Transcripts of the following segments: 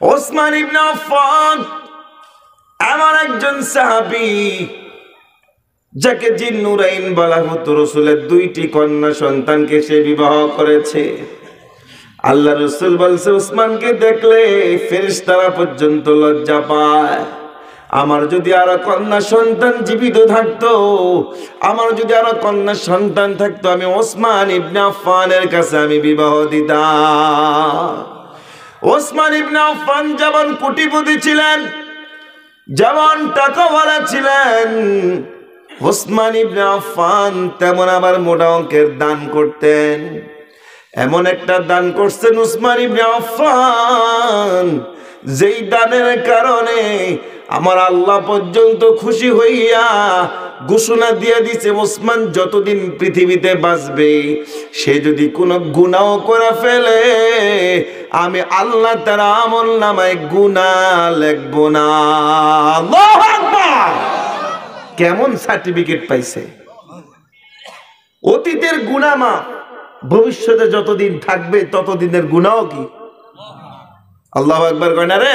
ওসমান ইবনে আফফান এমন একজন সাহাবী যাকে জিন্নুরাইন বলা হতো। রাসূলের দুইটি কন্যা সন্তানকে সে বিবাহ করেছে। আল্লাহ রাসূল বলছে, ওসমানকে দেখলে ফেরেশতারা পর্যন্ত লজ্জা পায়। আমার যদি আরো কন্যা সন্তান জীবিত থাকতো, আমার যদি আরো কন্যা সন্তান থাকতো, আমি ওসমান ইবনে আফফানের কাছে আমি বিবাহ দিতাম। ওসমান ইবনে আফফান যেমন কোটিপতি ছিলেন, যেমন টাকাওয়ালা ছিলেন, ওসমান ইবনে আফফান তেমন আবার মোটা অঙ্কের দান করতেন। এমন একটা দান করছেন ওসমান ইবনে আফফান, যেই দানের কারণে আমার আল্লাহ পর্যন্ত খুশি হইয়া ঘোষণা দিয়ে দিছে, ওসমান যতদিন পৃথিবীতে বাঁচবে সে যদি কোনো গুনাহ করে ফেলে, আমি আল্লাহ তার আমল নামায় গুনাহ লিখব না। আল্লাহু আকবার! কেমন সার্টিফিকেট পাইছে! অতীতের গুনাহ মাফ, ভবিষ্যতে যতদিন থাকবে ততদিনের গুনাহ কি? আল্লাহু আকবার কয় না রে?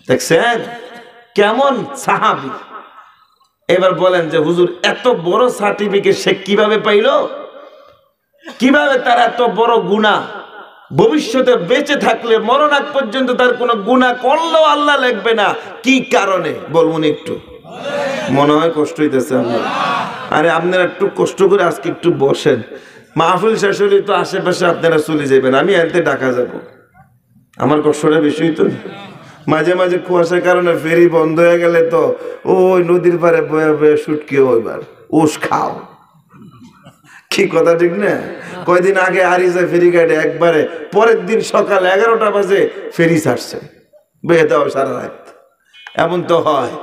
দেখছেন কেমন সাহাবী। এবার বলেন যে হুজুর এত বড় সার্টিফিকেট সে কিভাবে পাইল? কিভাবে তার এত বড় গুনাহ ভবিষ্যতে বেঁচে থাকলে মরণ আগ পর্যন্ত তার কোনো গুনাহ করলেও আল্লাহ লিখবে না? কি কারণে বলুন একটু? মনে হয় কষ্ট হইতেছে আপনার। আরে আপনারা একটু কষ্ট করে আজকে একটু বসেন, মাহফিল শেষ হলে তো আশেপাশে আপনারা চলে যাবেন, আমি এনতে ঢাকা যাব। আমার কষ্টটা বেশি হইতো না। মাঝে মাঝে কুয়াশার কারণে ফেরি বন্ধ হয়ে গেলে তো ওই নদীর পারে বয়ে বয়ে শুটকি ওইবার উস খাও। কি কথা ঠিক না? কয়দিন আগে আরিজা ফেরি গাড়ি একবারে পরের দিন সকাল 11টা বাজে ফেরি ছাড়ছে, বেয়ে দাও সারা রাত। এমন তো হয়।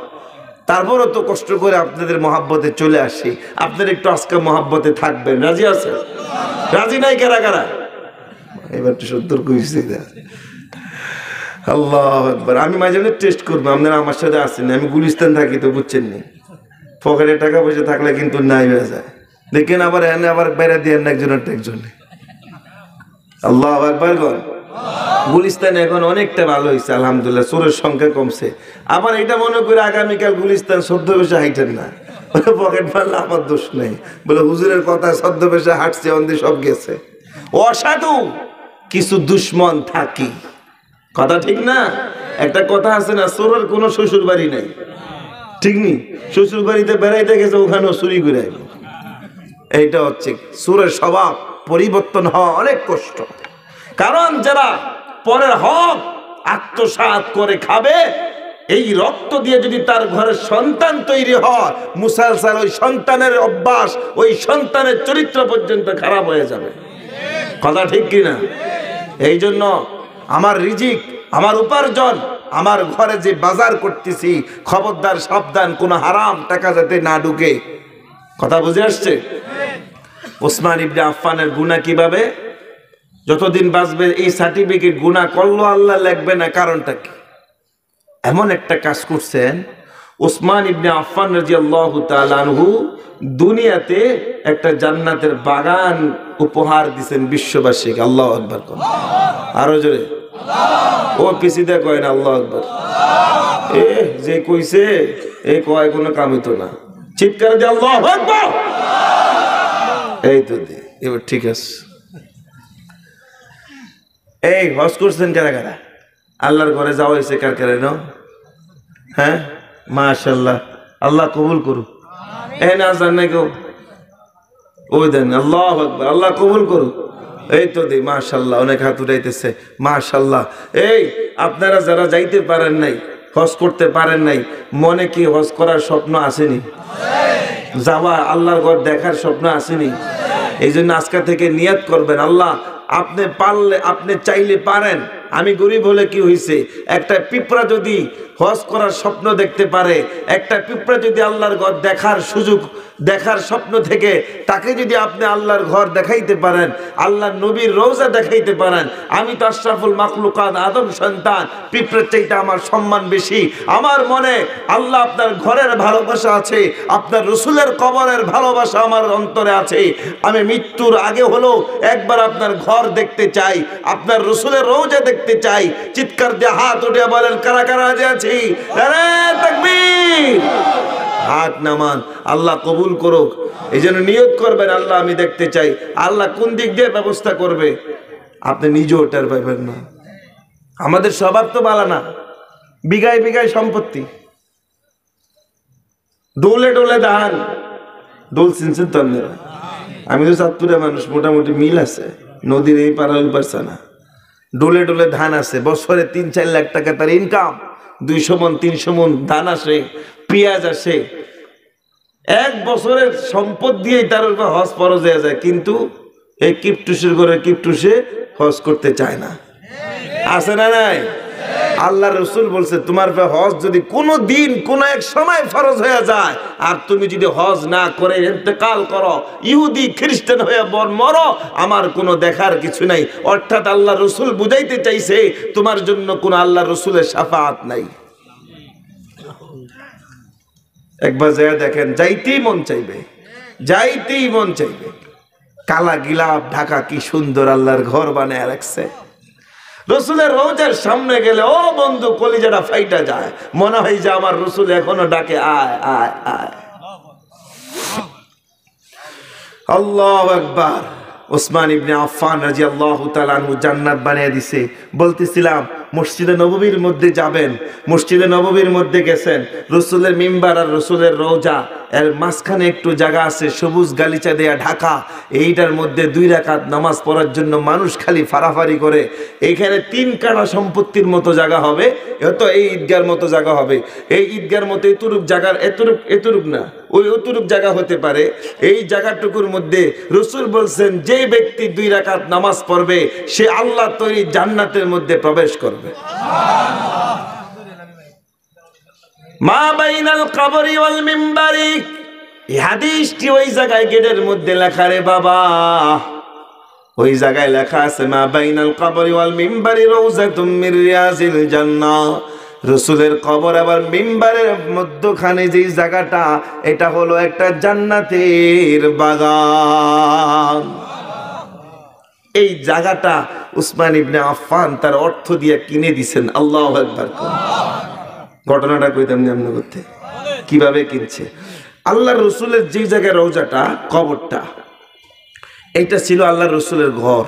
তারপরও তো কষ্ট করে আপনাদের মহাব্বতে চলে আসি। আপনারা একটু আজকে মহাব্বতে থাকবেন, রাজি আছেন? রাজি নাই কারা কারা? এবার তো সত্তর কইছি। আল্লাহু আকবার। আমি মাঝে মাঝে টেস্ট করবো, আপনারা আমার সাথে আসেন। আমি গুলিস্তান থাকি তো বুঝছেন নি, পকেটে টাকা পয়সা থাকলে কিন্তু নাই হয়ে যায়। দেখেন আবার এনে আবার বেড়া দিয়ে একজনের একজনে। আল্লাহু আকবার গণ। গুলিস্তান এখন অনেকটা ভালো হয়েছে আলহামদুলিল্লাহ, চোরের সংখ্যা কমছে। আবার এটা মনে করে আগামীকাল গুলিস্তান ছদ্মবেশে হাইটেন না, পকেট মারলে আমার দোষ নেই। বলে হুজুরের কথা ছদ্মবেশে হাঁটছে, অন্দি সব গেছে। অসাধু কিছু দুশ্মন থাকি, কথা ঠিক না? একটা কথা আছে না, চোরের কোনো শ্বশুর বাড়ি নাই, ঠিক নি? শ্বশুর বাড়িতে বেড়াইতে গেছে, ওখানেও চুরি করে আইল। এইটা হচ্ছে চোরের স্বভাব। পরিবর্তন হওয়া অনেক কষ্ট, কারণ যারা পরের হক আত্মসাৎ করে খাবে, এই রক্ত দিয়ে যদি তার ঘরের সন্তান তৈরি হয়, মুসালসাল ওই সন্তানের অভ্যাস, ওই সন্তানের চরিত্র পর্যন্ত খারাপ হয়ে যাবে। কথা ঠিক কিনা? এই জন্য আমার রিজিক, আমার উপার্জন, আমার ঘরে যে বাজার করতেছি, খবরদার সাবধান, কোনো হারাম টাকা যাতে না ঢুকে। কথা বুঝে আসছে? ওসমান ইবনে আফফানের গুনাহ কিভাবে? যতদিন বাঁচবে এই সার্টিফিকেট গুনাহ করলো আল্লাহ লিখবে না। কারণটা কি? এমন একটা কাজ করছেন ওসমান ইবনে আফফান রাদিয়াল্লাহু তাআলা আনহু, দুনিয়াতে একটা জান্নাতের বাগান উপহার দিবেন বিশ্ববাসীকে। আল্লাহু আকবার। আরো জোরে ও পিছিয়ে কয় না আল্লাহু আকবার। এ যে কইছে এই কয় কোনো কাম হইতো না, চিৎকার দিয়ে আল্লাহু আকবার। এই তো এবার ঠিক আছে। এই হজ করছেন কারা কারা? আল্লাহর ঘরে যাওয়া হয়েছে কার কারে? ন হ্যাঁ, মাশাআল্লাহ, আল্লাহ কবুল করুক। এই না জান নাই কেউ? ওই দেন আল্লাহু আকবার, আল্লাহ কবুল করুক। এই তো দি মাশাআল্লাহ, অনেক হাত উঠাইতেছে মাশাআল্লাহ। এই আপনারা যারা যাইতে পারেন নাই, হজ করতে পারেন নাই, মনে কি হজ করার স্বপ্ন আসেনি? যাওয়া আল্লাহর ঘর দেখার স্বপ্ন আসেনি? এই জন্য আজকে থেকে নিয়ত করবেন, আল্লাহ আপনি পারলে, আপনি চাইলে পারেন। আমি গরিব হলে কি হয়েছে, একটা পিঁপড়া যদি হজ করার স্বপ্ন দেখতে পারে, একটা পিঁপড়া যদি আল্লাহর ঘর দেখার সুযোগ, দেখার স্বপ্ন থেকে তাকে যদি আপনি আল্লাহর ঘর দেখাইতে পারেন, আল্লাহর নবীর রওজা দেখাইতে পারেন, আমি তো আশরাফুল মাখলুকাত আদম সন্তান, পিঁপড়ার চাইতে আমার সম্মান বেশি। আমার মনে আল্লাহ আপনার ঘরের ভালোবাসা আছে, আপনার রসুলের কবরের ভালোবাসা আমার অন্তরে আছে। আমি মৃত্যুর আগে হলো একবার আপনার ঘর দেখতে চাই, আপনার রসুলের রওজা দেখতে দেখতে চাই। চিৎকার দিয়ে হাত উঠে বলেন কারা কারা রাজি আছি? নারে তাকবীর। হাত নামান, আল্লাহ কবুল করুক। এই জন্য নিয়ত করবেন আল্লাহ আমি দেখতে চাই। আল্লাহ কোন দিক দিয়ে ব্যবস্থা করবে আপনি নিজে ওটার পাইবেন না। আমাদের স্বভাব তো ভালো না, বিঘায় বিঘায় সম্পত্তি, দোলে ডোলে ধান। দোল চিনছেন তো আপনারা? আমি তো চাঁদপুরের মানুষ, মোটামুটি মিল আছে, নদীর এই পাড়া ওই পারছে না। ডোলে ডোলে ধান আছে, বছরে ৩-৪ লাখ টাকা তার ইনকাম। 200 মন 300 মন ধান আসে, পেঁয়াজ আসে। 1 বছরের সম্পদ দিয়েই তার উপর হজ ফরজ হয়ে যায়, কিন্তু এই কিপটুসের ঘরে কিপটুসে হজ করতে চায় না। আছে না নাই? আল্লাহ রসুল বলছে তোমার হজ যদি কোনো দিন কোনো এক সময় ফরজ হয়ে যায় আর তুমি যদি হজ না করে ইন্তেকাল করো, ইহুদি খ্রিস্টান হয়ে মরো, আমার কোনো দেখার কিছু নাই। অর্থাৎ আল্লাহ রসুল বুঝাইতে চাইছে তোমার জন্য কোনো আল্লাহ রসুলের শাফাআত নাই। একবার যায় দেখেন, যাইতেই মন চাইবে, যাইতেই মন চাইবে। কালা গিলাপ ঢাকা কি সুন্দর আল্লাহর ঘর বানায় রাখছে। রসুলের রওজার সামনে গেলে ও বন্ধু কলিজাটা ফাইটা যায়, মনে হয় যে আমার রসুল এখনো ডাকে আয় আয় আয়। আল্লাহু আকবার। ওসমান ইবনে আফফান রাদিয়াল্লাহু তাআলা আনহু জান্নাত বানিয়ে দিছে। বলতেছিলাম মসজিদে নববীর মধ্যে যাবেন, মসজিদে নববীর মধ্যে গেছেন, রসুলের মিম্বার আর রসুলের রওজা এর মাঝখানে একটু জায়গা আছে, সবুজ গালিচা দেয়া ঢাকা। এইটার মধ্যে 2 রাকাত নামাজ পড়ার জন্য মানুষ খালি ফারাফারি করে। এইখানে 3 কাঠা সম্পত্তির মতো জায়গা হবে, হয়তো এই ঈদগার মতো জায়গা হবে। এই ঈদগার মতো এতটুক জায়গার এতটুক না, ওই অতটুক জায়গা হতে পারে। এই জায়গাটুকুর মধ্যে রসুল বলছেন যে ব্যক্তি 2 রাকাত নামাজ পড়বে সে আল্লাহ তৈরি জান্নাতের মধ্যে প্রবেশ করবে। মা বাইনাল কবরি ওয়াল মিম্বারি, এই হাদিসটি ওই জায়গায় গেটের মধ্যে লেখা রে বাবা, ওই জায়গায় লেখা আছে মা বাইনাল কবরি ওয়াল মিম্বারি রাউযাতুম মির রিয়াজিল জান্নাহ। রসুলের কবর আবার মিম্বারের মধ্যখানে যে জায়গাটা, এটা হলো একটা জান্নাতের বাগান। এই জায়গাটা উসমান ইবনে আফফান তার অর্থ দিয়ে কিনে দিছেন। আল্লাহু আকবার। ঘটনাটা কইতাম যেমন করতে, কিভাবে কিনছে। আল্লাহ রসুলের যে জায়গায় রওজাটা, কবরটা, এইটা ছিল আল্লাহ রসুলের ঘর।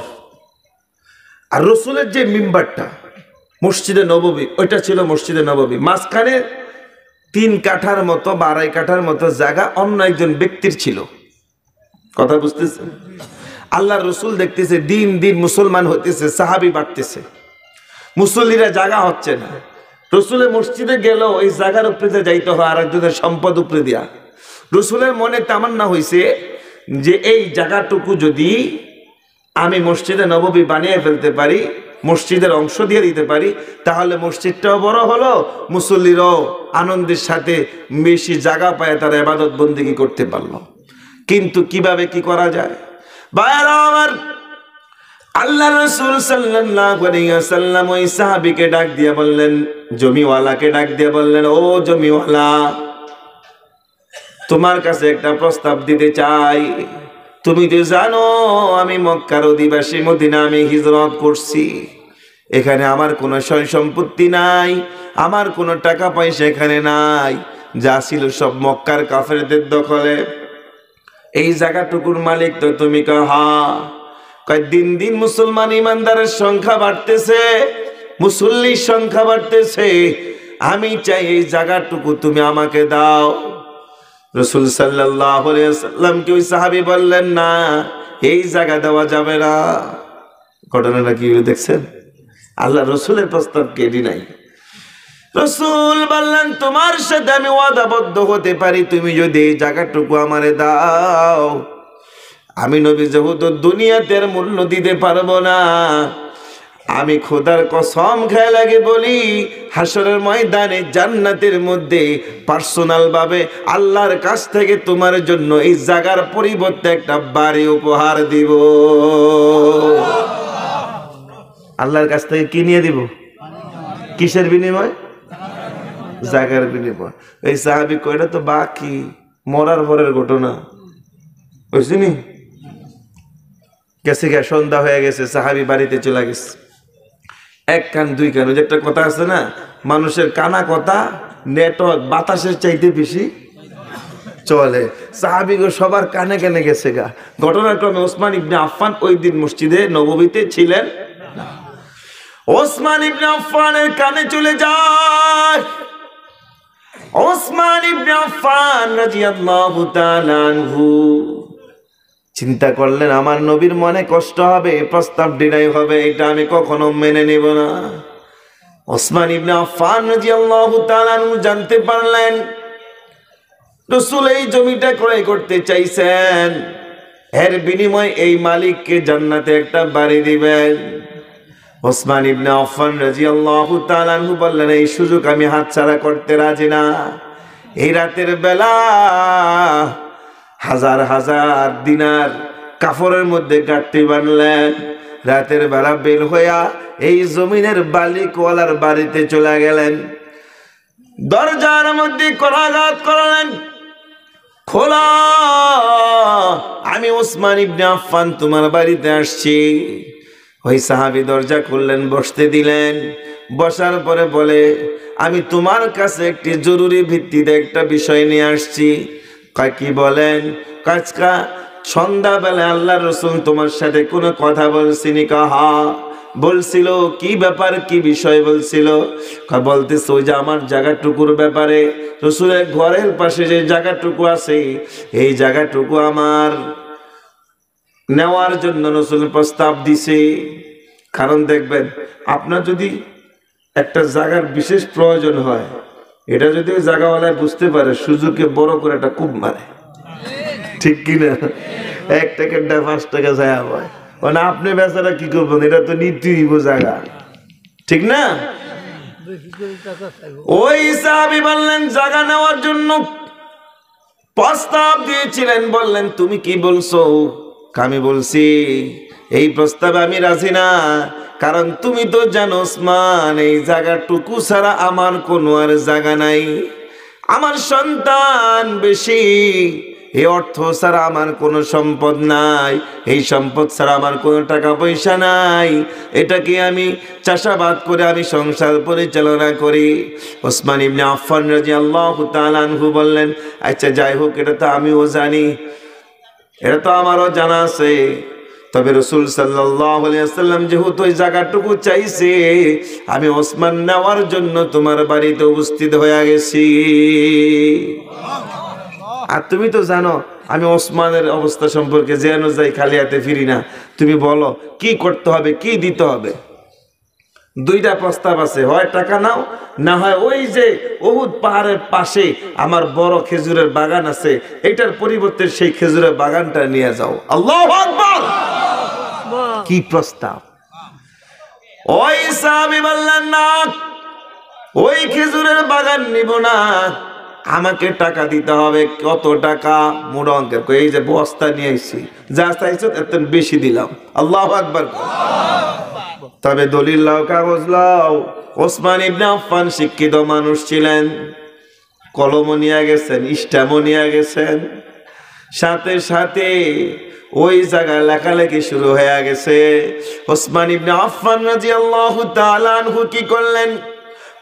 আর রসুলের যে মিম্বারটা মসজিদে নববী, ওইটা ছিল মসজিদে নববী। মাঝখানে 3 কাঠার মতো বা 2.5 কাঠার মতো জায়গা অন্য একজন ব্যক্তির ছিল। কথা বুঝতেছেন? আল্লাহ রসুল দেখতেছে দিন দিন মুসলমান হতেছে, সাহাবি বাড়তেছে, মুসল্লিরা জায়গা হচ্ছে না। রসুলের মসজিদে গেলেও এই জায়গার উপরে যাইতে হয় আর একজনের সম্পদ উপরে দিয়া। রসুলের মনে তামান্না হয়েছে যে এই জায়গাটুকু যদি আমি মসজিদে নববী বানিয়ে ফেলতে পারি, মসজিদের অংশ দিয়ে দিতে পারি, তাহলে মসজিদটাও বড় হলো, মুসল্লিরাও আনন্দের সাথে বেশি জায়গা পায়, তারা ইবাদত বন্দেগী করতে পারলো। কিন্তু কিভাবে কি করা যায়? ভাইরা আমার, আল্লাহ রাসূল সাল্লাল্লাহু আলাইহি ওয়াসাল্লাম ওই সাহাবীকে ডাক দিয়ে বললেন, জমিওয়ালাকে ডাক দিয়ে বললেন, ও জমিওয়ালা, তোমার কাছে একটা প্রস্তাব দিতে চাই। তুমি তো জানো আমি মক্কার অধিবাসী, মদিনা আমি হিজরত করছি। এখানে আমার কোনো সয় সম্পত্তি নাই, আমার কোনো টাকা পয়সা এখানে নাই, যা ছিল সব মক্কার কাফেরদের দখলে। এই জায়গাটুকুর মালিক তো তুমি। কয় দিন দিন মুসলমান ইমানদারের সংখ্যা বাড়তেছে, মুসল্লির সংখ্যা বাড়তেছে, আমি চাই এই জায়গাটুকু তুমি আমাকে দাও। রাসূল সাল্লাল্লাহু আলাইহি ওয়াসাল্লাম কে ওই সাহাবী বললেন, না, এই জায়গা দেওয়া যাবে না। ঘটনাটা কি দেখছেন? আল্লাহ রসুলের প্রস্তাব কেডি নাই। রসুল বললেন, তোমার সাথে আমি ওয়াদাবদ্ধ হতে পারি, তুমি যদি এই জায়গাটুকু আমারে দাও। আমি নবী যেহেতু দুনিয়াতে মূল্য দিতে পারবো না, আমি খোদার কসম খেয়ে লাগে বলি, হাসরের ময়দানে জান্নাতের মধ্যে পার্সোনাল ভাবে আল্লাহর কাছ থেকে তোমার জন্য এই জায়গার পরিবর্তে একটা বাড়ি উপহার দিব। আল্লাহর কাছ থেকে কি নিয়ে দিব? কিসের বিনিময়? জায়গার বিনিময়। এই সাহাবী কয়টা তো বাকি মরার পরের ঘটনা বুঝছিনি। গেছে গে, সন্ধ্যা হয়ে গেছে, সাহাবী বাড়িতে চলে গেছে। এক কান দুই কান, ওই যে একটা কথা আছে না, মানুষের কানা কথা নেটওয়ার্ক বাতাসের চাইতে বেশি চলে। সাহাবীগণ সবার কানে কানে গেছে গা। ঘটনাক্রমে ওসমান ইবনে আফফান ওই দিন মসজিদে নববীতে ছিলেন। ওসমান ইবনে আফফানের কানে চলে যায়। ওসমান ইবনে আফফান রাদিয়াল্লাহু তাআলা আনহু চিন্তা করলেন, আমার নবীর মনে কষ্ট হবে, প্রস্তাব ডিনাই হবে, এটা আমি কখনো মেনে নেব না। ওসমান ইবনে আফফান রাদিয়াল্লাহু তাআলা আনহু জানতে পারলেন রাসূল এই জমিটা ক্রয় করতে চাইছেন, এর বিনিময়ে এই মালিককে জান্নাতে একটা বাড়ি দিবেন। ওসমান ইবনে আফফান রাদিয়াল্লাহু তাআলা আনহু বললেন, এই সুযোগ আমি হাতছাড়া করতে রাজি না। এই রাতের বেলা হাজার হাজার দিনার কাফরের মধ্যে গাঁটটি বানলেন, রাতের বেলা বের হইয়া এই জমিনের বালিকওয়ালার বাড়িতে চলে গেলেন। দরজার মধ্যে করাঘাত করলেন, খোলা, আমি ওসমান ইবনে আফফান তোমার বাড়িতে আসছি। ওই সাহাবী দরজা খুললেন, বসতে দিলেন। বসার পরে বলে, আমি তোমার কাছে একটি জরুরি ভিত্তিতে একটা বিষয় নিয়ে আসছি। কয় কি বলেন? কাজকা সন্ধ্যাবেলা আল্লাহর রাসূল তোমার সাথে কোনো কথা বলছিনি? কাহা বলছিল। কি ব্যাপার, কি বিষয় বলছিল? বলতেছে ওই যে আমার জায়গাটুকুর ব্যাপারে। রাসূলের ঘরের পাশে যে জায়গাটুকু আছে, এই জায়গাটুকু আমার নেওয়ার জন্য রাসূল প্রস্তাব দিছে। কারণ দেখবেন, আপনার যদি একটা জায়গার বিশেষ প্রয়োজন হয়, এটা যদি ওই জায়গাওয়ালায় বুঝতে পারে, সুযোগে বড় করে একটা কূপ মারে, ঠিক কিনা? 1 টাকা 5 টাকা যায় হয়, মানে আপনি বেচারা কি করবেন, এটা তো নিতেই জায়গা, ঠিক না? ওই সাহাবী বললেন, জায়গা নেওয়ার জন্য প্রস্তাব দিয়েছিলেন, বললেন তুমি কি বলছো? আমি বলছি এই প্রস্তাবে আমি রাজি না, কারণ তুমি তো জানো ওসমান, এই জায়গাটুকু ছাড়া আমার কোনো আর জায়গা নাই। আমার সন্তান বেশি, এই অর্থ ছাড়া আমার কোনো সম্পদ নাই, এই সম্পদ ছাড়া আমার কোনো টাকা পয়সা নাই, এটাকে আমি চাষাবাদ করে আমি সংসার পরিচালনা করি। ওসমান ইবনে আফফান রাদিয়াল্লাহু তাআলা আনহু বললেন, আচ্ছা যাই হোক, এটা তো আমিও জানি, এটা তো আমারও জানা আছে, তবে রাসূল সাল্লাল্লাহু আলাইহি ওয়াসাল্লাম যেহেতু ওই জায়গাটুকু চাইছে, আমি ওসমান নেওয়ার জন্য তোমার বাড়িতে উপস্থিত হয়ে গেছি। আর তুমি তো জানো আমি ওসমানের অবস্থা সম্পর্কে যেন যাই, খালি হাতে ফিরি না। তুমি বলো কি করতে হবে, কি দিতে হবে? 2টা প্রস্তাব আছে, হয় টাকা নাও, না হয় ওই যে উহুদ পাহাড়ের পাশে আমার বড় খেজুরের বাগান আছে, এটার পরিবর্তে সেই খেজুরের বাগানটা নিয়ে যাও। আল্লাহু আকবার! কি প্রস্তাব! ওই সাহাবী বললেন, না, ওই খেজুরের বাগান নিব না, আমাকে টাকা দিতে হবে। কত টাকা? মোটা অঙ্কের। এই যে বস্তা নিয়ে আইছি, যা চাইছো এত বেশি দিলাম। আল্লাহু আকবার! তবে দলিল লাও, কাগজ লাও। ওসমান ইবনে আফফান শিক্ষিত মানুষ ছিলেন, কলম নিয়ে গেছেন, স্ট্যাম্পও নিয়ে গেছেন, সাথে সাথে ওই জায়গায় লেখালেখি শুরু হয়ে গেছে। ওসমান ইবনে আফফান রাদিয়াল্লাহু তাআলা আনহু কি করলেন?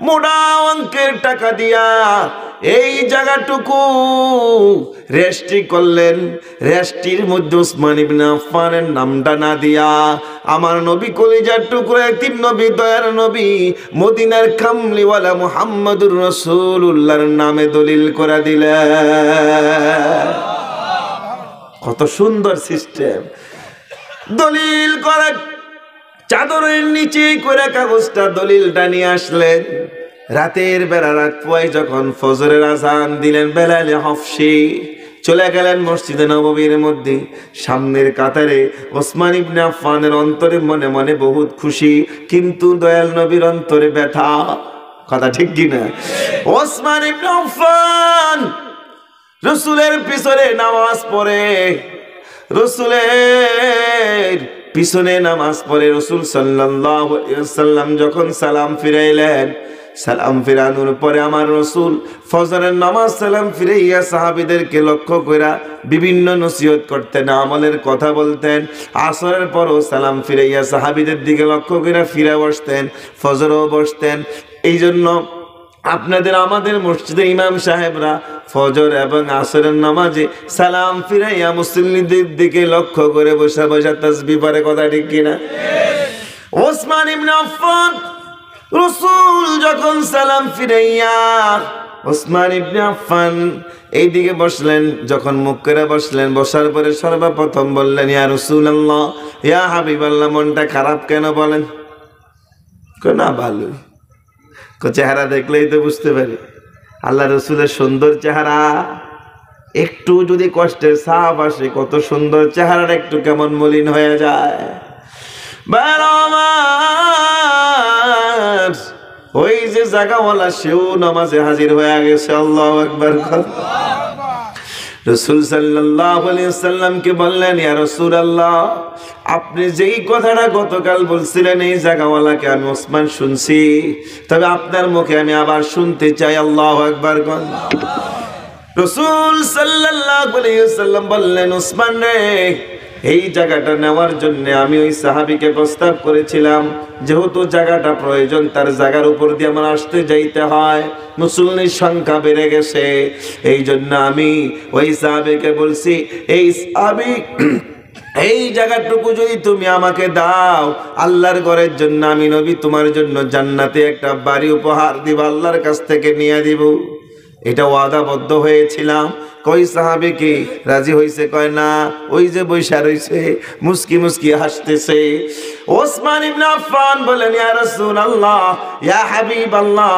মোটা অঙ্কের টাকা দিয়া এই জায়গাটুকু রেজিস্ট্রি করলেন। রেজিস্ট্রির মধ্যে ওসমান ইবনে আফফানের নামটা না দিয়া আমার নবী কলিজার টুকরো এতিম নবী, দয়ার নবী, মদিনার কামলিওয়ালা মুহাম্মদুর রাসূলুল্লাহর নামে দলিল করে দিলেন। কত সুন্দর সিস্টেম! দলিল করে চাদরের নিচে করে কাগজটা, দলিলটা নিয়ে আসলেন। রাতের বেলা, রাত পোয়াই যখন ফজরের আজান দিলেন, বেলাল হাফসি চলে গেলেন মসজিদে নববীর মধ্যে। সামনের কাতারে ওসমান ইবনে আফফানের অন্তরে মনে মনে বহুত খুশি, কিন্তু দয়াল নবীর অন্তরে ব্যথা। কথা ঠিক কিনা? ওসমান ইবনে আফফান রাসূলের পিছনে নামাজ পড়ে, রাসূলের পিছনে নামাজ পড়ে। রাসূল সাল্লাল্লাহু আলাইহি ওয়াসাল্লাম যখন সালাম ফিরাইলেন, সালাম ফিরানোর পরে আমার রাসূল ফজরের নামাজ সালাম ফিরাইয়া সাহাবীদেরকে লক্ষ্য কইরা বিভিন্ন নসিহত করতেন, আমলের কথা বলতেন। আসরের পরও সালাম ফিরাইয়া সাহাবীদের দিকে লক্ষ্য কইরা ফিরে বসতেন, ফজরও বসতেন। এই জন্য আপনাদের আমাদের মসজিদের ইমাম সাহেবরা ফজর এবং আসরের নামাজে সালাম ফিরাইয়া মুসল্লিদের দিকে লক্ষ্য করে বসে বসে তাসবিহ পড়ে, কথা ঠিক কিনা? ওসমান ইবনে আফফান রাসূল যখন সালাম ফিরাইয়া ওসমান ইবনে আফফান এইদিকে বসলেন, যখন মুখ করে বসলেন, বসার পরে সর্বপ্রথম বললেন, ইয়া রাসূলুল্লাহ, ইয়া হাবিবাল্লাহ, মনটা খারাপ কেন বলেন? না ভালোই, চেহারা দেখলেই তো বুঝতে পারি আল্লাহ রসুলের সুন্দর চেহারা। একটু যদি কষ্টের ছাপ আসে, কত সুন্দর চেহারাটা একটু কেমন মলিন হয়ে যায়। ওই যে জায়গাওয়ালা সেও নামাজে হাজির হয়ে গেছে। আল্লাহু আকবার। রাসূল সাল্লাল্লাহু আলাইহি ওয়াসাল্লামকে বললেন, ইয়া রাসূলুল্লাহ, আপনি যেই কথাটা গতকাল বলছিলেন এই জায়গাওয়ালাকে আমি ওসমান শুনছি, তবে আপনার মুখে আমি আবার শুনতে চাই। আল্লাহু আকবার। রাসূল সাল্লাল্লাহু আলাইহি ওয়াসাল্লাম বললেন, ওসমান রে, এই জায়গাটা নেওয়ার জন্য আমি ওই সাহাবীকে প্রস্তাব করেছিলাম, যেহেতু জায়গাটা প্রয়োজন, তার জায়গার উপর দিয়ে আমার আসতে যাইতে হয়, মুসল্লির সংখ্যা বেড়ে গেছে, এই জন্য আমি ওই সাহাবীকে বলছি, এই সাহাবী, এই জায়গাটুকু যদি তুমি আমাকে দাও, আল্লাহর ঘরের জন্য আমি নবী তোমার জন্য জান্নাতে একটা বাড়ি উপহার দিব, আল্লাহর কাছ থেকে নিয়ে দিব। এটা ওয়াদাবদ্ধ হয়েছিলাম। কই সাহাবী কি রাজি হইছে? কয় না। ওই যে বৈশা রইছে, মুস্কি মুস্কি হাসতেছে। ওসমান ইবনে আফফান বলেন, ইয়া রাসূলুল্লাহ, ইয়া হাবিবাল্লাহ,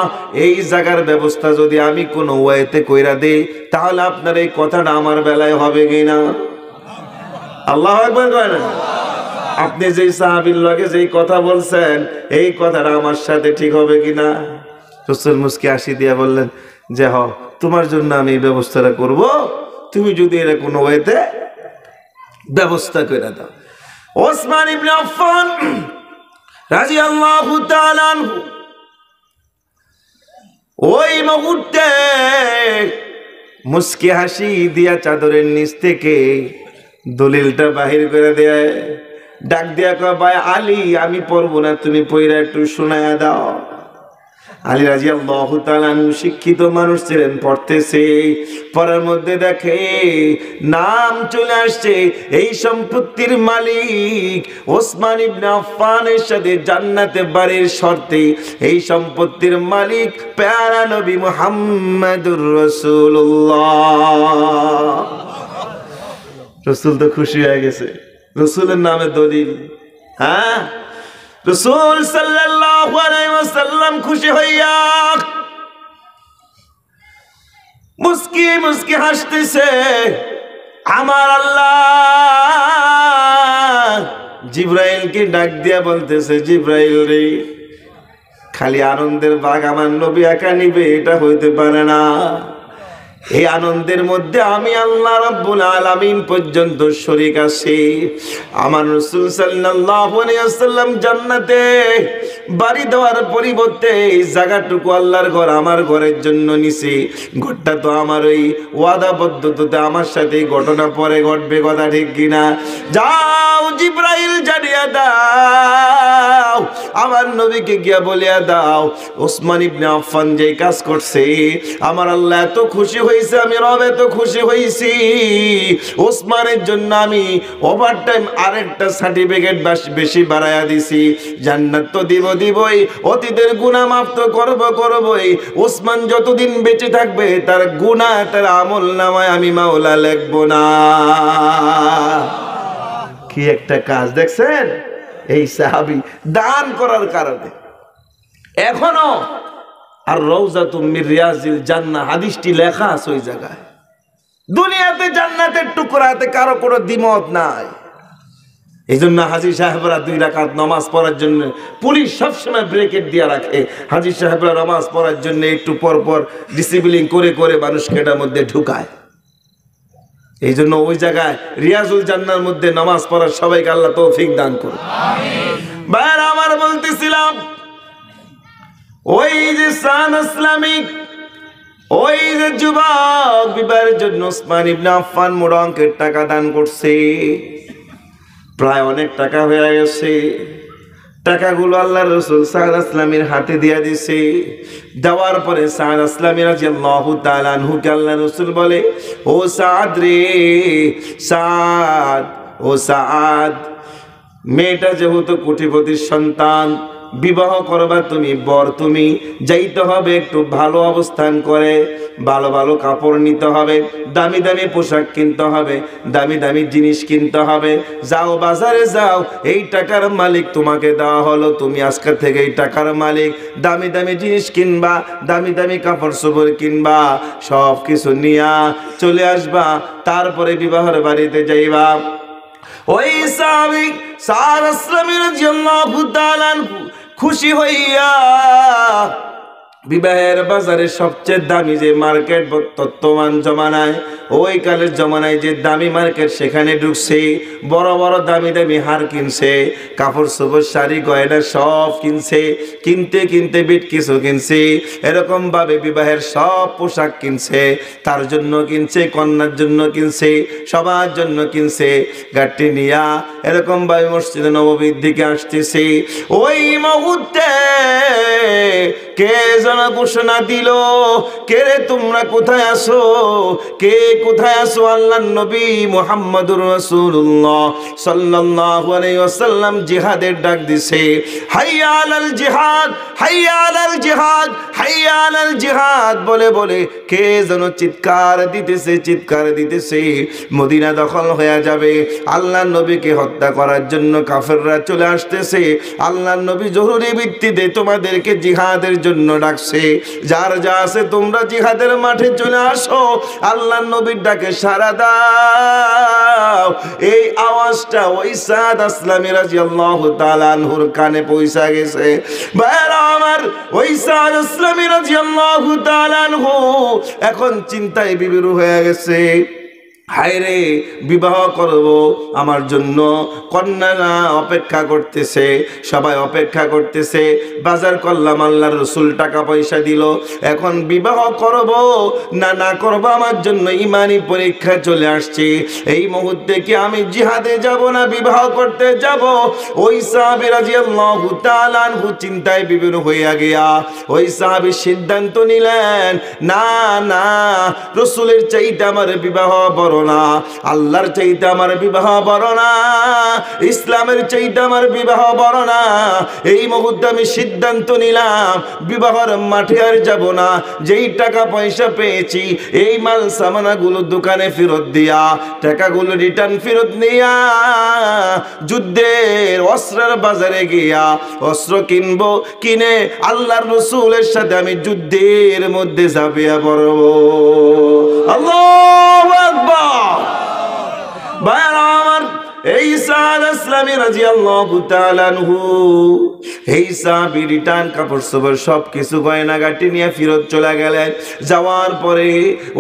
এই জায়গার ব্যবস্থা যদি আমি কোনো ওয়েতে কইরা দেই, তাহলে আপনার এই কথাটা আমার বেলায় হবে কিনা? আল্লাহু আকবার কয় না? আপনি যেই সাহাবীর লগে যেই কথা বলছেন, এই কথাটা আমার সাথে ঠিক হবে কিনা? রাসূল মুস্কি হাসি দিয়া বললেন যে, হ, তোমার জন্য আমি এই ব্যবস্থাটা করব, তুমি যদি এর কোনো ওয়েতে ব্যবস্থা করে দাও। ওসমান ইবনে আফফান রাদিয়াল্লাহু তাআলা আনহু ওই মুহূর্তে মুস্কি হাসি দিয়া চাদরের নিচ থেকে দলিলটা বাহির করে দেয়, ডাক দিয়া কয়, ভাই আলী, আমি পড়বো না, তুমি পড়া একটু শোনায়া দাও। আলী রাদিয়াল্লাহু তাআলা শিক্ষিত মানুষ ছিলেন, পড়তেছে, পড়ার মধ্যে দেখে নাম চলে আসছে, এই সম্পত্তির মালিক ওসমান ইবনে আফফানের সাথে জান্নাতে বাড়ির শর্তে এই সম্পত্তির মালিক প্যারা নবী মুহাম্মদুর রাসূলুল্লাহ। রাসূল তো খুশি হয়ে গেছে, রাসূলের নামে দলিল। হ্যাঁ, রাসূল সাল্লাল্লাহু আলাইহি ওয়াসাল্লাম খুশি হইয়া মুস্কি মুস্কি হাসতেছে। আমার আল্লাহ জিবরাইলকে ডাক দিয়া বলতেছে, জিবরাইল রে, খালি আনন্দের ভাগ আমার নবী একা নিবে এটা হইতে পারে না। এই আনন্দের মধ্যে আমি আল্লাহ রাব্বুল আলামিন পর্যন্ত শরীক আছি। আমার রাসূল সাল্লাল্লাহু আলাইহি ওয়াসাল্লাম জান্নাতে বাড়ি দেওয়ার পরিবর্তে এই জায়গাটুকু আল্লাহর ঘর আমার ঘরের জন্য নিছি। ঘরটা তো আমার ওই ওয়াদাবদ্ধতাতে আমার সাথে ঘটনা পরে ঘটবে, কথা ঠিক কিনা? যাও জিবরাইল জানিয়ে দাও, আমার নবীকে গিয়া বলিয়া দাও, ওসমান ইবনে আফফান যে কাজ করছে, আমার আল্লাহ এত খুশি হয়েছে, আমি রব এত খুশি হয়েছি, ওসমানের জন্য আমি ওভারটাইম আরেকটা সার্টিফিকেট বেশি বাড়াইয়া দিছি। জান্নাত তো দিবই, অতীতের গুনাহ মাফ তো করবই। ওসমান যতদিন বেঁচে থাকবে তার গুনাহ, তার আমল নামায় আমি মাওলা লিখব না। কি একটা কাজ দেখছেন এই সাহাবী দান করার কারণে। এখনো আর রওজাতুম মির রিয়াজিল জান্নাহ হাদিসটি লেখা আছে ওই জায়গায়। দুনিয়াতে জান্নাতের টুকরাতে কারো কোনো দ্বিমত নাই। এই জন্য হাজী সাহেবরা 2 রাকাত নামাজ পড়ার জন্য পুলিশ সবসময় ব্রেকেট দিয়ে রাখে। হাজী সাহেবরা নামাজ পড়ার জন্য একটু পর পর ডিসিপ্লিন করে করে মানুষকে এটার মধ্যে ঢুকায়। এই জন্য ওই জায়গায় রিয়াজুল জান্নার মধ্যে নামাজ পড়ার সবাইকে আল্লাহ তৌফিক দান করুন। আমিন। ভাইরা আমার বলতেছিলাম, ওই যে যে সাদ ইসলামিক ওই যে যুবক বিবাহের জন্য ওসমান ইবনে আফফান মোটা অঙ্কের টাকা দান করছে, প্রায় অনেক টাকা হয়ে গেছে। টাকাগুলো আল্লাহর রাসূল সাদ ইসলামের হাতে দিয়ে দিছে। দেওয়ার পরে সাদ ইসলামী রাদিয়াল্লাহু তাআলা আনহুকে আল্লাহর রাসূল বলে, ও সাদ রে সাদ, ও সাদ, মেয়েটা যেহেতু কোটিপতির সন্তান, বিবাহ করবা তুমি, বর তুমি, যাইতে হবে একটু ভালো অবস্থান করে, ভালো ভালো কাপড় নিতে হবে, দামি দামি পোশাক কিনতে হবে, দামি দামি জিনিস কিনতে হবে। যাও বাজারে যাও, এই টাকার মালিক তোমাকে দেওয়া হলো, তুমি আজকের থেকে এই টাকার মালিক। দামি দামি জিনিস কিনবা, দামি দামি কাপড় চোপড় কিনবা, সব কিছু নিয়া চলে আসবা, তারপরে বিবাহের বাড়িতে যাইবা। ওই সাহাবী সাদ ইসলামী রাদিয়াল্লাহু তাআলা খুশি হইয়া বিবাহের বাজারে সবচেয়ে দামি যে মার্কেট বর্তমান জমানায়, ওই কালের জমানায় যে দামি মার্কেট, সেখানে ঢুকছে, বড় বড় দামি দামি হার কিনছে, কাপড় চোপড় শাড়ি গয়না সব কিনছে, কিনতে কিনতে বিট কিছু কিনছে, এরকম ভাবে বিবাহের সব পোশাক কিনছে, তার জন্য কিনছে, কন্যার জন্য কিনছে, সবার জন্য কিনছে। গাড়ি নিয়া এরকম ভাবে মসজিদে নববীর দিকে আসতেছে। ওই মুহূর্তে কে যেন ঘোষণা দিল, কে রে তোমরা কোথায় আসো, কে কোথায় আসো? আল্লাহর নবী মুহাম্মদুর রাসূলুল্লাহ সাল্লাল্লাহু আলাইহি ওয়াসাল্লাম জিহাদের ডাক দিছে। হাইয়া আলাল জিহাদ, হাইয়া আলাল জিহাদ, হাইয়া আলাল জিহাদ বলে বলে কে যেন চিৎকার দিতেছে, চিৎকার দিতেছে। মদিনা দখল হয়ে যাবে, আল্লাহর নবীকে হত্যা করার জন্য কাফেররা চলে আসতেছে। আল্লাহর নবী জরুরি ভিত্তিতে তোমাদেরকে জিহাদের জন্য ডাকছে, যার যা আছে তোমরা জিহাদের মাঠে চলে আসো, আল্লাহর নবীর ডাকে সাড়া দাও। এই আওয়াজটা ওই সাদ ইসলামী রাদিয়াল্লাহু তাআলা আনহুর কানে পৌঁছা গেছে। ভাইরা আমার, ওই সাদ ইসলামী রাদিয়াল্লাহু তাআলা আনহু এখন চিন্তায় বিবির হয়ে গেছে। হায় রে, বিবাহ করব, আমার জন্য কন্যারা অপেক্ষা করতেছে, সবাই অপেক্ষা করতেছে। বাজার করলাম, আল্লাহর রাসূল টাকা পয়সা দিল, এখন বিবাহ করব না না করব, আমার জন্য ইমানি পরীক্ষা চলে আসছে। এই মুহূর্তে কি আমি জিহাদে যাব না বিবাহ করতে যাব? ওই সাহাবী রাদিয়াল্লাহু তাআলা আনহু চিন্তায় বিভীর হইয়া গিয়া ওই সাহাবী সিদ্ধান্ত নিলেন, না না, রাসূলের চাইতে আমার বিবাহ বড় না, আল্লাহর চাইতে আমার বিবাহ বড় না, ইসলামের চাইতে আমার বিবাহ বড় না। এই মুহূর্তে আমি সিদ্ধান্ত নিলাম, বিবাহের মাঠে আর যাব না। যেই টাকা পয়সা পেয়েছি, এই মাল সামানাগুলো দোকানে ফেরত দিয়া, টাকাগুলো রিটার্ন ফেরত নিয়া যুদ্ধের অস্ত্রের বাজারে গিয়া অস্ত্র কিনবো, কিনে আল্লাহর রাসূলের সাথে আমি যুদ্ধের মধ্যে ঝাঁপিয়া পড়ব। আল্লাহু আকবার। ভাইরা আমার, এই সাদ ইসলামী রাদিয়াল্লাহু তাআলা আনহু এই সাহাবী রিটার্ন কাপড় চোপড় সব কিছু গয়নাগাটি নিয়ে ফেরত চলে গেলেন। যাওয়ার পরে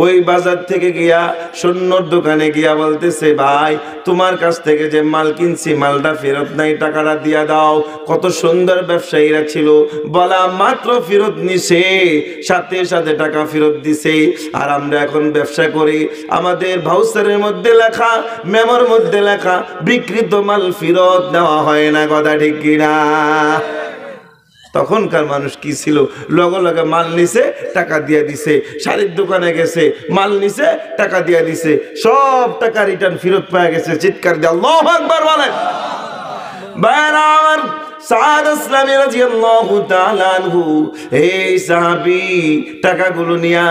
ওই বাজার থেকে গিয়া সৈন্যর দোকানে গিয়া বলতেছে, ভাই তোমার কাছ থেকে যে মাল কিনছি মালটা ফেরত নাই, টাকাটা দিয়া দাও। কত সুন্দর ব্যবসায়ীরা ছিল, বলা মাত্র ফেরত নিছে, সাথে সাথে টাকা ফেরত দিছে। আর আমরা এখন ব্যবসা করি, আমাদের ভাউচারের মধ্যে লেখা, মেমোর মধ্যে লেখা, বিক্রিত মাল ফেরত দেওয়া হয় না। কথা ঠিক কিনা? তখনকার মানুষ কি ছিল, লগে লগে মাল নিছে, টাকা দিয়ে দিছে। শাড়ির দোকানে গেছে, মাল নিছে, টাকা দিয়ে দিছে, সব টাকা রিটার্ন ফেরত পাওয়া গেছে। চিৎকার দিয়ে আল্লাহু আকবার বলেন। ভাইরা আমার, সাদ ইসলামী রাদিয়াল্লাহু তাআলা আনহু এই সাহাবী টাকাগুলো নিয়া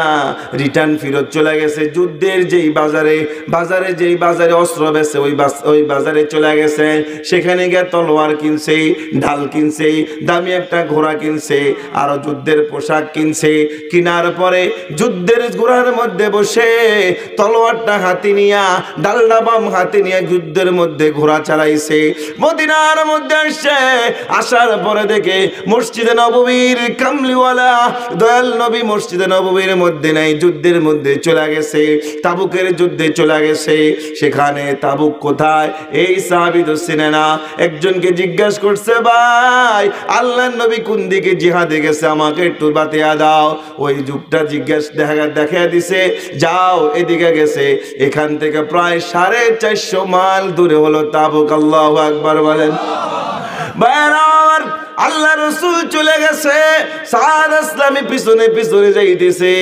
রিটার্ন ফেরত চলে গেছে। যুদ্ধের যেই বাজারে অস্ত্র বেচে ওই বাজারে চলে গেছে। সেখানে গিয়ে তলোয়ার কিনছে, ঢাল কিনছে, দামি একটা ঘোড়া কিনছে, আরো যুদ্ধের পোশাক কিনছে। কিনার পরে যুদ্ধের ঘোড়ার মধ্যে বসে তলোয়ারটা হাতে নিয়া, ডালডা বাম হাতে নিয়ে যুদ্ধের মধ্যে ঘোড়া চালাইছে। মদিনার মধ্যে আসছে, আসার পরে দেখে মসজিদে নববীর কামলিওয়ালা দয়াল নবী মসজিদে নববীর মধ্যে নাই, যুদ্ধের মধ্যে চলে গেছে, তাবুকের যুদ্ধে চলে গেছে। সেখানে তাবুক কোথায় এই সাহাবী তো চিনে না। একজনকে জিজ্ঞাসা করছে, ভাই আল্লাহর নবী কোন দিকে জিহাদে গেছে, আমাকে একটু বাতিয়া দাও। ওই যুগটা দেখা দিছে, যাও এদিকে গেছে। এখান থেকে প্রায় 450 মাইল দূরে হলো তাবুক। আল্লাহু আকবার বলেন। ভাইয়ার আল্লাহ রসুল চলে গেছে, সাদ আসলামী পিছনে পিছনে যাইতেছে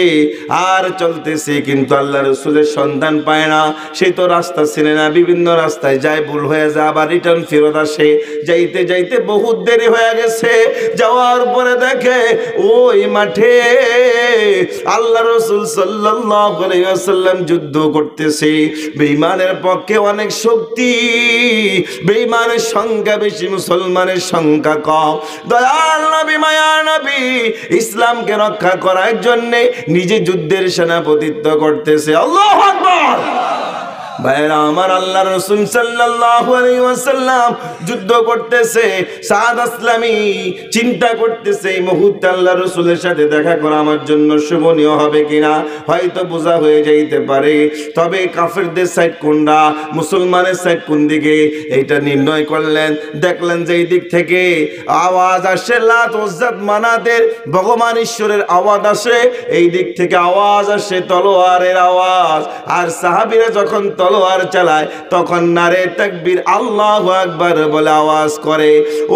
আর চলতেছে, কিন্তু আল্লাহ রসুলের সন্ধান পায় না। সে তো রাস্তা চিনে না, বিভিন্ন রাস্তায় যায়, ভুল হয়ে যায়, আবার রিটার্ন ফেরত আসে। যাইতে যাইতে বহুত দেরি হয়ে গেছে। যাওয়ার পরে দেখে ওই মাঠে আল্লাহ রসুল সাল্লাল্লাহু আলাইহি ওয়াসাল্লাম যুদ্ধ করতেছে। বেঈমানের পক্ষে অনেক শক্তি, বেঈমানের সংখ্যা বেশি, মুসলমানের সংখ্যা কম। দয়াল নবী মায়ার নবী ইসলামকে রক্ষা করার জন্য নিজে যুদ্ধের সেনাপতিত্ব করতেছে। আল্লাহু আকবার। ভাইরা আমার, আল্লাহ রাসূল সাল্লাল্লাহু আলাইহি ওয়াসাল্লাম যুদ্ধ করতেছে। সাদ আসলামী চিন্তা করতেছে এই মুহূর্তে আল্লাহ রাসূলের সাথে দেখা করা আমার জন্য শোভনীয় হবে কিনা। হয়তো বোঝা হয়ে যাইতে পারে, তবে কাফেরদের সাইড কোনটা, মুসলমানের সাইড কোন দিকে, এইটা নির্ণয় করলেন। দেখলেন যে এই দিক থেকে আওয়াজ আসে, লাত উজ্জাত মানাতের ভগবান ঈশ্বরের আওয়াজ আসে, এই দিক থেকে আওয়াজ আসে তলোয়ারের আওয়াজ। আর সাহাবীরা যখন তলোয়ার চালায় তখন নারে তাকবীর আল্লাহু আকবার বলে আওয়াজ করে।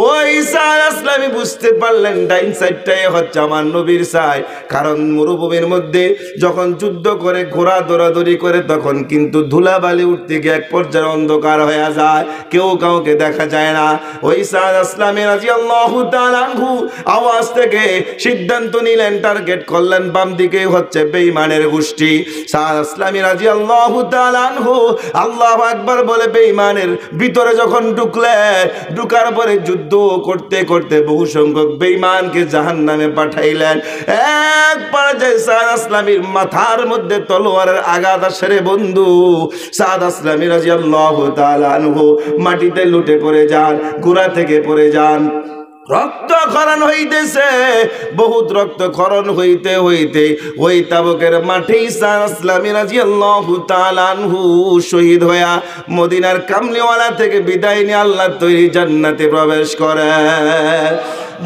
ওই সাদ আসলামী বুঝতে পারলেন ডাইন সাইডটাই হচ্ছে আমার নবীর সাইড। কারণ মরুভূমির মধ্যে যখন যুদ্ধ করে, ঘোড়া দৌড়াদৌড়ি করে, তখন কিন্তু ধুলাবালি উঠতে গিয়ে এক পর্যায়ে অন্ধকার হয়ে যায়, কেউ কাউকে দেখা যায় না। ওই সাদ আসলামী রাদিয়াল্লাহু তাআলা আনহু আওয়াজ থেকে সিদ্ধান্ত নিলেন, টার্গেট করলেন বাম দিকে হচ্ছে বেঈমানের গোষ্ঠী। সাদ আসলামী রাদিয়াল্লাহু তাআলা আনহু আল্লাহু আকবার বলে বেঈমানের ভিতরে যখন ঢুকার পরে যুদ্ধ করতে করতে বহু সংখ্যক বেঈমানকে জাহান্নামে পাঠাইলেন। এক পর্যায়ে সাদ আসলামীর মাথার মধ্যে তলোয়ারের আঘাত আসে রে বন্ধু। সাদ আসলামী রাদিয়াল্লাহু তাআলা আনহু মাটিতে লুটে পড়ে যান, ঘোড়া থেকে পড়ে যান। রক্তক্ষরণ হইতেছে, বহুত রক্তক্ষরণ হইতে হইতে ওই তাবুকের মাঠেই সাদ আসলামী রাদিয়াল্লাহু তাআলা আনহু শহীদ হইয়া মদিনার কামলিওয়ালা থেকে বিদায় নিয়ে আল্লাহর তৈরি জান্নাতে প্রবেশ করে।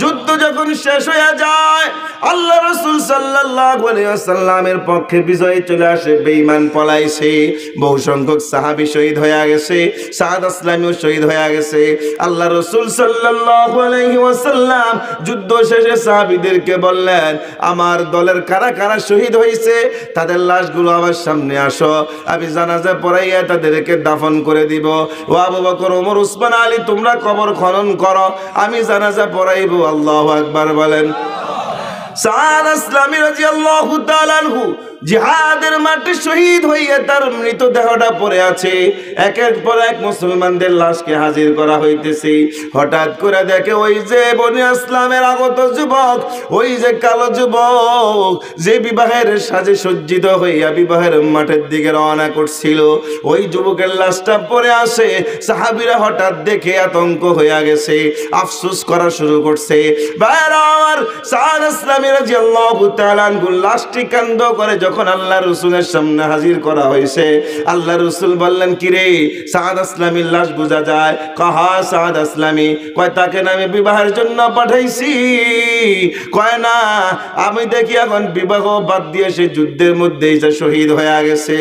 যুদ্ধ যখন শেষ হয়ে যায়, আল্লাহ রাসূল সাল্লাল্লাহু আলাইহি ওয়াসাল্লামের পক্ষে বিজয় চলে আসে। বেঈমান পলাইছে, বহু সংখ্যক সাহাবী শহীদ হয়ে গেছে, সাদ আসলামীও শহীদ হয়ে গেছে। আল্লাহ রাসূল সাল্লাল্লাহু আলাইহি ওয়াসাল্লাম যুদ্ধ শেষে সাহাবীদেরকে বললেন, আমার দলের কারা কারা শহীদ হয়েছে তাদের লাশগুলো আমার সামনে আসো, আমি জানাজা পড়াইয়া তাদেরকে দাফন করে দিব। ও আবু বকর, ওমর, উসমান, আলী, তোমরা কবর খনন করো, আমি জানাজা পড়াইব। আল্লাহু আকবার বলেন। সাদ আসলামী রাদিয়াল্লাহু তাআলা আনহু জিহাদের মাঠে শহীদ হইয়া তার মৃতদেহটা পড়ে আছে। একের পর এক মুসলমানদের লাশকে হাজির করা হইতেছে। হঠাৎ করে দেখে ওই যে বনি আসলামের আগত যুবক, ওই যে কালো যুবক যে বিবাহের সাজে সজ্জিত হইয়া বিবাহের মাঠের দিকে রওনা করছিল, ওই যুবকের লাশটা পড়ে আসে। সাহাবীরা হঠাৎ দেখে আতঙ্ক হইয়া গেছে, আফসোস করা শুরু করছে। ভাইরা, সাদ আসলামী রাদিয়াল্লাহু তাআলা আনহু লাশটি কান্দ করে যখন আল্লাহ রসুলের সামনে হাজির করা হয়েছে, আল্লাহ রসুল বললেন, কিরে সাদ আসলামীর লাশ বোঝা যায়? কহা সাদ আসলামী। কয়, তাকে না আমি বিবাহের জন্য পাঠাইছি। কয় না, আমি দেখি এখন বিবাহ বাদ দিয়ে সে যুদ্ধের মধ্যে শহীদ হয়ে গেছে।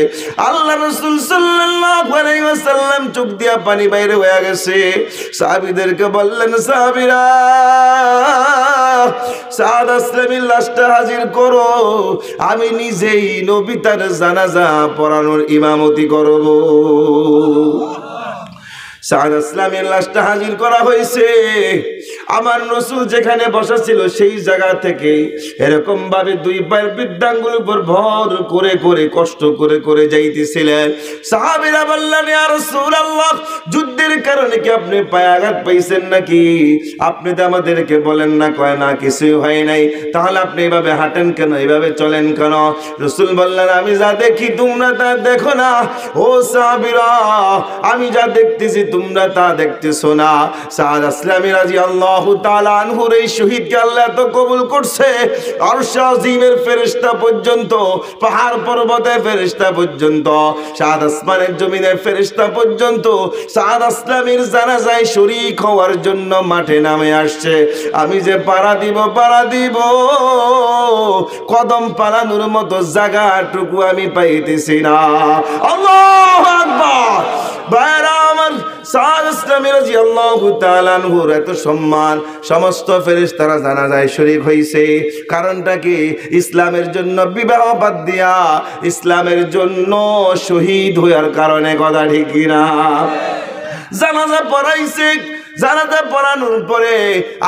আল্লাহ রসুল সাল্লাল্লাহু আলাইহি ওয়াসাল্লাম চোখ দিয়া পানি বাইরে হয়ে গেছে। সাহাবীদেরকে বললেন, সাহাবীরা সাদ আসলামীর লাশটা হাজির করো, আমি নিজেই নবী তার জানাজা পড়ানোর ইমামতি করব। সাদ আসলামীর লাশটা হাজির করা হয়েছে। আমার রাসূল যেখানে বসা ছিল সেই জায়গা থেকে এরকম ভাবে দুই পায়ের বৃদ্ধাঙ্গুল উপর ভর করে করে কষ্ট করে করে যাইতেছিলেন। সাহাবীরা বললেন, ইয়া রাসূলুল্লাহ, যুদ্ধের কারণে কি আপনি পায়ে আঘাত পাইছেন নাকি? আপনি তো আমাদেরকে বলেন না। কয় না, কিছুই হয় নাই। তাহলে আপনি এভাবে হাঁটেন কেন, এভাবে চলেন কেন? রাসূল বললেন, আমি যা দেখি তোমরা তা দেখো না। ও সাহাবীরা, আমি যা দেখতেছি তোমরা তা দেখতেছো না? সাদ আসলামী রাদিয়াল্লাহু তাআলা আনহুর এই শহীদকে আল্লাহ তো কবুল করছে। আরশ আজিমের ফেরেশতা পর্যন্ত, পাহাড় পর্বতের ফেরেশতা পর্যন্ত, সাত আসমানের জমিনের ফেরেশতা পর্যন্ত সাদ আসলামীর জানাজায় শরীক হওয়ার জন্য মাঠে নামে আসছে। আমি যে পাড়া দিব কদম পালানোর মতো জায়গাটুকু আমি পাইতেছি না। আল্লাহু আকবার। ভাইরা আমার, সাদ আসলামী রাদিয়াল্লাহু তাআলা আনহুর এত সম্মান, সমস্ত ফেরেশতারা জানাজায় শরীক হইছে। কারণটা কি? ইসলামের জন্য বিবাহ বাদ দিয়া ইসলামের জন্য শহীদ হওয়ার কারণে। কথা ঠিক কিনা? জানাজা পড়াইছে, জানাজা পড়ানোর পরে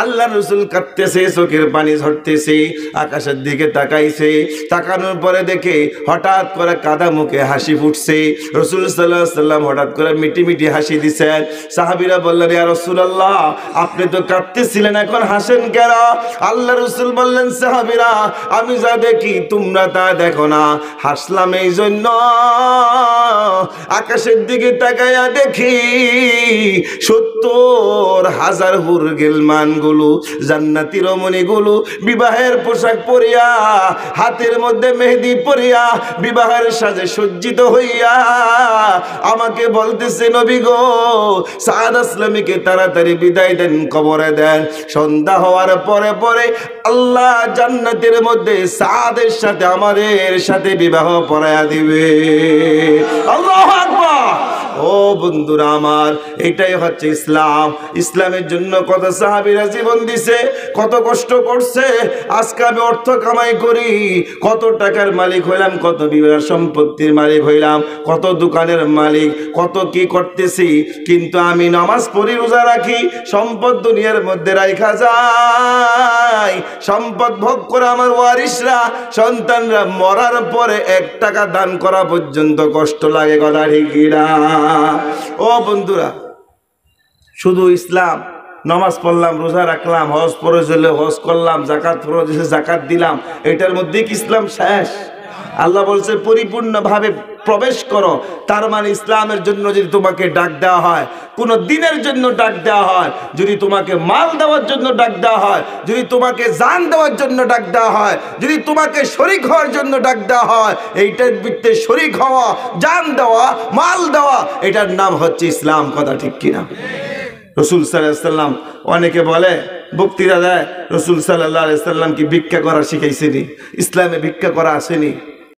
আল্লাহ রাসূল কাঁদতেছে, চোখের পানি ঝরতেছে, আকাশের দিকে তাকাইছে। তাকানোর পরে দেখে হঠাৎ করে কাদা মুখে হাসি ফুটছে। রাসূল সাল্লাল্লাহু আলাইহি সাল্লাম হঠাৎ করে মিটি মিটি হাসি দিছেন। সাহাবীরা বললেন, ইয়া রাসূলুল্লাহ, আপনি তো কাঁদতেছিলেন, এখন হাসেন কেন? আল্লাহ রাসূল বললেন, সাহাবীরা, আমি যা দেখি তোমরা তা দেখো না। হাসলাম এই জন্য, আকাশের দিকে তাকাইয়া দেখি ৭০,০০০ হুর গিলমান গুলো, জান্নাতি রমণী গুলো বিবাহের পোশাক পরিয়া, হাতের মধ্যে মেহেদি পরিয়া, বিবাহের সাজে সজ্জিত হইয়া আমাকে বলতেছে, নবী গো, সাদ আসলামীকে তাড়াতাড়ি বিদায় দেন, কবরে দেন। সন্ধ্যা হওয়ার পরে পরে আল্লাহ জান্নাতের মধ্যে সাদের সাথে আমাদের সাথে বিবাহ পড়ায়া দিবে। আল্লাহু আকবার। ও বন্ধুরা আমার, এটাই হচ্ছে ইসলাম। ইসলামের জন্য কত সাহাবীরা জীবন দিছে, কত কষ্ট করছে। আজকে আমি অর্থ কামাই করি, কত টাকার মালিক হইলাম, কত বিবাহ সম্পত্তির মালিক হইলাম, কত দোকানের মালিক, কত কি করতেছি, কিন্তু আমি নামাজ পড়ি, রোজা রাখি, সম্পদ দুনিয়ার মধ্যে রাখা যায়। সম্পদ ভোগ করে আমার ওয়ারিসরা, সন্তানরা মরার পরে ১ টাকা দান করা পর্যন্ত কষ্ট লাগে। কথা ঠিক না? ও বন্ধুরা, শুধু ইসলাম, নামাজ পড়লাম, রোজা রাখলাম, হজ ফরজ হলে হজ করলাম, যাকাত ফরজ হলে যাকাত দিলাম, এটার মধ্যে কি ইসলাম শেষ? আল্লাহ বলছে পরিপূর্ণভাবে প্রবেশ করো। তার মানে ইসলামের জন্য যদি তোমাকে ডাক দেওয়া হয়, কোনো দিনের জন্য ডাক দেওয়া হয়, যদি তোমাকে মাল দেওয়ার জন্য ডাক দেওয়া হয়, যদি তোমাকে জান দেওয়ার জন্য ডাক দেওয়া হয়, যদি তোমাকে শরীক হওয়ার জন্য ডাক দেওয়া হয়, এইটার ভিত্তিতে শরীক হওয়া, জান দেওয়া, মাল দেওয়া, এটার নাম হচ্ছে ইসলাম। কথা ঠিক কিনা? রাসূল সাল্লাল্লাহু আলাইহি সাল্লাম, অনেকে বলে বক্তৃতা দেয়, রাসূল সাল্লাল্লাহু আলাইহি সাল্লাম কি ভিক্ষা করা শিখাইছেনি? ইসলামে ভিক্ষা করা আসেনি।